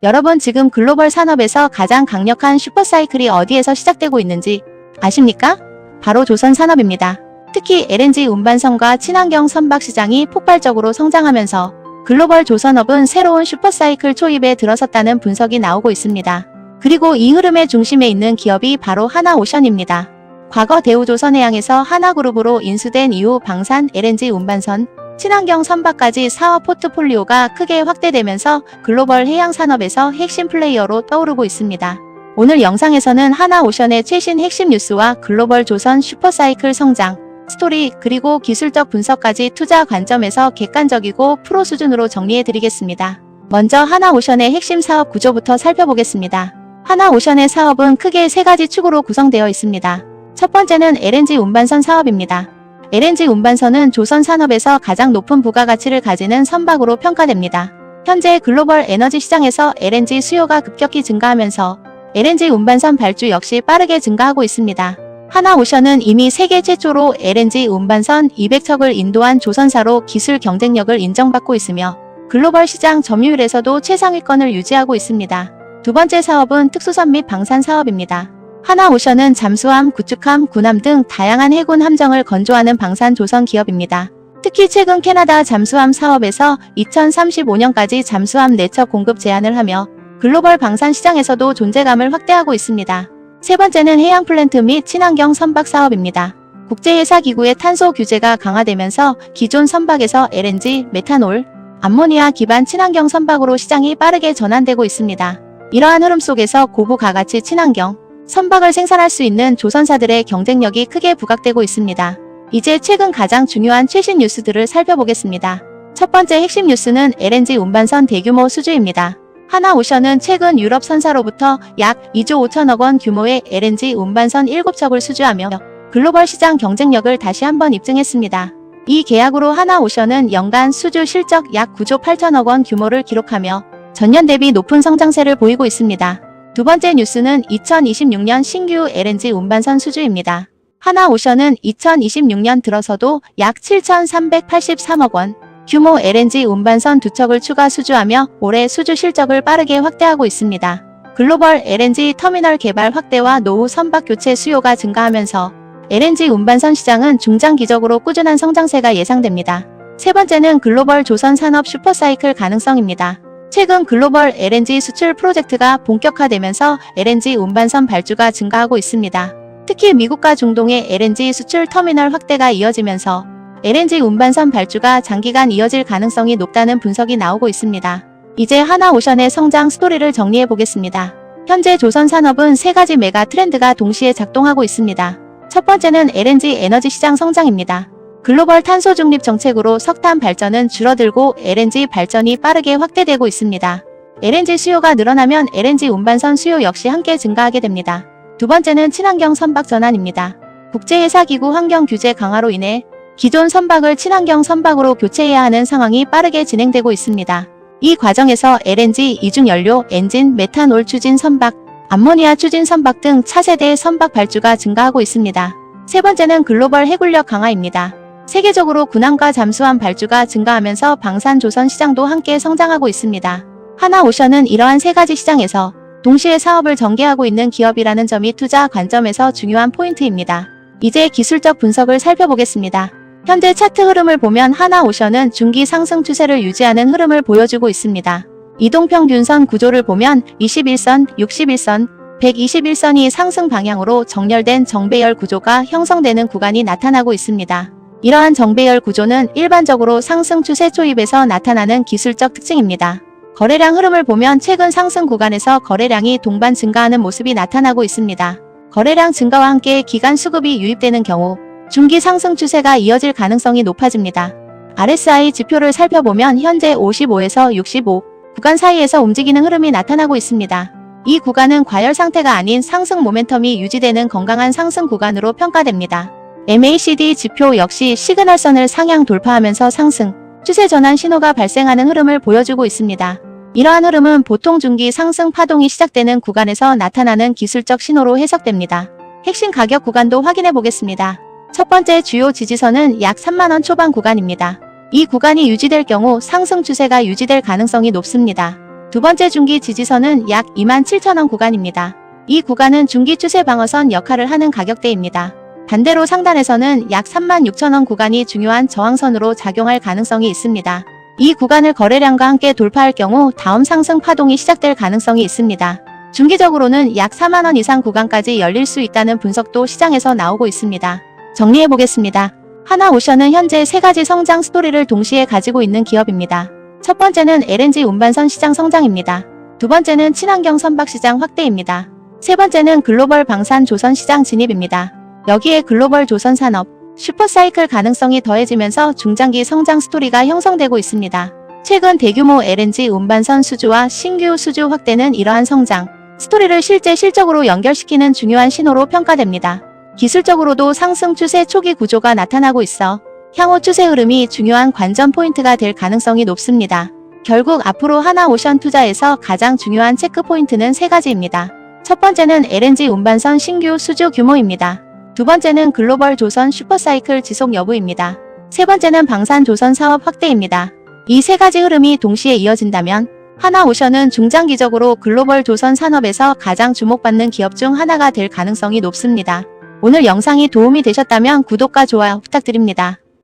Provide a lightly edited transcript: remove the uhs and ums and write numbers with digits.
여러분 지금 글로벌 산업에서 가장 강력한 슈퍼사이클이 어디에서 시작되고 있는지 아십니까? 바로 조선 산업입니다. 특히 LNG 운반선과 친환경 선박 시장이 폭발적으로 성장하면서 글로벌 조선업은 새로운 슈퍼사이클 초입에 들어섰다는 분석이 나오고 있습니다. 그리고 이 흐름의 중심에 있는 기업이 바로 하나오션입니다. 과거 대우조선해양에서 하나그룹으로 인수된 이후 방산, LNG 운반선, 친환경 선박까지 사업 포트폴리오가 크게 확대되면서 글로벌 해양산업에서 핵심 플레이어로 떠오르고 있습니다. 오늘 영상에서는 하나오션의 최신 핵심 뉴스와 글로벌 조선 슈퍼사이클 성장, 스토리, 그리고 기술적 분석까지 투자 관점에서 객관적이고 프로 수준으로 정리해드리겠습니다. 먼저 하나오션의 핵심 사업 구조부터 살펴보겠습니다. 하나오션의 사업은 크게 세 가지 축으로 구성되어 있습니다. 첫 번째는 LNG 운반선 사업입니다. LNG 운반선은 조선 산업에서 가장 높은 부가가치를 가지는 선박으로 평가됩니다. 현재 글로벌 에너지 시장에서 LNG 수요가 급격히 증가하면서 LNG 운반선 발주 역시 빠르게 증가하고 있습니다. 하나오션은 이미 세계 최초로 LNG 운반선 200척을 인도한 조선사로 기술 경쟁력을 인정받고 있으며 글로벌 시장 점유율에서도 최상위권을 유지하고 있습니다. 두 번째 사업은 특수선 및 방산 사업입니다. 하나오션은 잠수함, 구축함, 군함 등 다양한 해군 함정을 건조하는 방산 조선 기업입니다. 특히 최근 캐나다 잠수함 사업에서 2035년까지 잠수함 4척 공급 제한을 하며 글로벌 방산 시장에서도 존재감을 확대하고 있습니다. 세 번째는 해양 플랜트 및 친환경 선박 사업입니다. 국제해사기구의 탄소 규제가 강화되면서 기존 선박에서 LNG, 메탄올, 암모니아 기반 친환경 선박으로 시장이 빠르게 전환되고 있습니다. 이러한 흐름 속에서 고부가가치 친환경 선박을 생산할 수 있는 조선사들의 경쟁력이 크게 부각되고 있습니다. 이제 최근 가장 중요한 최신 뉴스들을 살펴보겠습니다. 첫 번째 핵심 뉴스는 LNG 운반선 대규모 수주입니다. 하나오션은 최근 유럽 선사로부터 약 2조 5천억 원 규모의 LNG 운반선 7척을 수주하며 글로벌 시장 경쟁력을 다시 한번 입증했습니다. 이 계약으로 하나오션은 연간 수주 실적 약 9조 8천억 원 규모를 기록하며 전년 대비 높은 성장세를 보이고 있습니다. 두 번째 뉴스는 2026년 신규 LNG 운반선 수주입니다. 하나오션은 2026년 들어서도 약 7,383억 원 규모 LNG 운반선 2척을 추가 수주하며 올해 수주 실적을 빠르게 확대하고 있습니다. 글로벌 LNG 터미널 개발 확대와 노후 선박 교체 수요가 증가하면서 LNG 운반선 시장은 중장기적으로 꾸준한 성장세가 예상됩니다. 세 번째는 글로벌 조선 산업 슈퍼사이클 가능성입니다. 최근 글로벌 LNG 수출 프로젝트가 본격화되면서 LNG 운반선 발주가 증가하고 있습니다. 특히 미국과 중동의 LNG 수출 터미널 확대가 이어지면서 LNG 운반선 발주가 장기간 이어질 가능성이 높다는 분석이 나오고 있습니다. 이제 하나오션의 성장 스토리를 정리해 보겠습니다. 현재 조선 산업은 세 가지 메가 트렌드가 동시에 작동하고 있습니다. 첫 번째는 LNG 에너지 시장 성장입니다. 글로벌 탄소 중립 정책으로 석탄 발전은 줄어들고 LNG 발전이 빠르게 확대되고 있습니다. LNG 수요가 늘어나면 LNG 운반선 수요 역시 함께 증가하게 됩니다. 두 번째는 친환경 선박 전환입니다. 국제해사기구 환경 규제 강화로 인해 기존 선박을 친환경 선박으로 교체해야 하는 상황이 빠르게 진행되고 있습니다. 이 과정에서 LNG, 이중연료, 엔진, 메탄올 추진 선박, 암모니아 추진 선박 등 차세대의 선박 발주가 증가하고 있습니다. 세 번째는 글로벌 해군력 강화입니다. 세계적으로 군함과 잠수함 발주가 증가하면서 방산 조선 시장도 함께 성장하고 있습니다. 하나오션은 이러한 세 가지 시장에서 동시에 사업을 전개하고 있는 기업이라는 점이 투자 관점에서 중요한 포인트입니다. 이제 기술적 분석을 살펴보겠습니다. 현재 차트 흐름을 보면 하나오션은 중기 상승 추세를 유지하는 흐름을 보여주고 있습니다. 이동평균선 구조를 보면 21선, 61선, 121선이 상승 방향으로 정렬된 정배열 구조가 형성되는 구간이 나타나고 있습니다. 이러한 정배열 구조는 일반적으로 상승 추세 초입에서 나타나는 기술적 특징입니다. 거래량 흐름을 보면 최근 상승 구간에서 거래량이 동반 증가하는 모습이 나타나고 있습니다. 거래량 증가와 함께 기간 수급이 유입되는 경우 중기 상승 추세가 이어질 가능성이 높아집니다. RSI 지표를 살펴보면 현재 55에서 65 구간 사이에서 움직이는 흐름이 나타나고 있습니다. 이 구간은 과열 상태가 아닌 상승 모멘텀이 유지되는 건강한 상승 구간으로 평가됩니다. MACD 지표 역시 시그널선을 상향 돌파하면서 상승, 추세 전환 신호가 발생하는 흐름을 보여주고 있습니다. 이러한 흐름은 보통 중기 상승 파동이 시작되는 구간에서 나타나는 기술적 신호로 해석됩니다. 핵심 가격 구간도 확인해 보겠습니다. 첫 번째 주요 지지선은 약 3만원 초반 구간입니다. 이 구간이 유지될 경우 상승 추세가 유지될 가능성이 높습니다. 두 번째 중기 지지선은 약 27,000원 구간입니다. 이 구간은 중기 추세 방어선 역할을 하는 가격대입니다. 반대로 상단에서는 약 36,000원 구간이 중요한 저항선으로 작용할 가능성이 있습니다. 이 구간을 거래량과 함께 돌파할 경우 다음 상승 파동이 시작될 가능성이 있습니다. 중기적으로는 약 4만원 이상 구간까지 열릴 수 있다는 분석도 시장에서 나오고 있습니다. 정리해보겠습니다. 하나오션은 현재 세 가지 성장 스토리를 동시에 가지고 있는 기업입니다. 첫 번째는 LNG 운반선 시장 성장입니다. 두 번째는 친환경 선박 시장 확대입니다. 세 번째는 글로벌 방산 조선 시장 진입입니다. 여기에 글로벌 조선 산업, 슈퍼사이클 가능성이 더해지면서 중장기 성장 스토리가 형성되고 있습니다. 최근 대규모 LNG 운반선 수주와 신규 수주 확대는 이러한 성장 스토리를 실제 실적으로 연결시키는 중요한 신호로 평가됩니다. 기술적으로도 상승 추세 초기 구조가 나타나고 있어 향후 추세 흐름이 중요한 관전 포인트가 될 가능성이 높습니다. 결국 앞으로 하나오션 투자에서 가장 중요한 체크 포인트는 세 가지입니다. 첫 번째는 LNG 운반선 신규 수주 규모입니다. 두 번째는 글로벌 조선 슈퍼사이클 지속 여부입니다. 세 번째는 방산 조선 사업 확대입니다. 이 세 가지 흐름이 동시에 이어진다면 하나오션은 중장기적으로 글로벌 조선 산업에서 가장 주목받는 기업 중 하나가 될 가능성이 높습니다. 오늘 영상이 도움이 되셨다면 구독과 좋아요 부탁드립니다.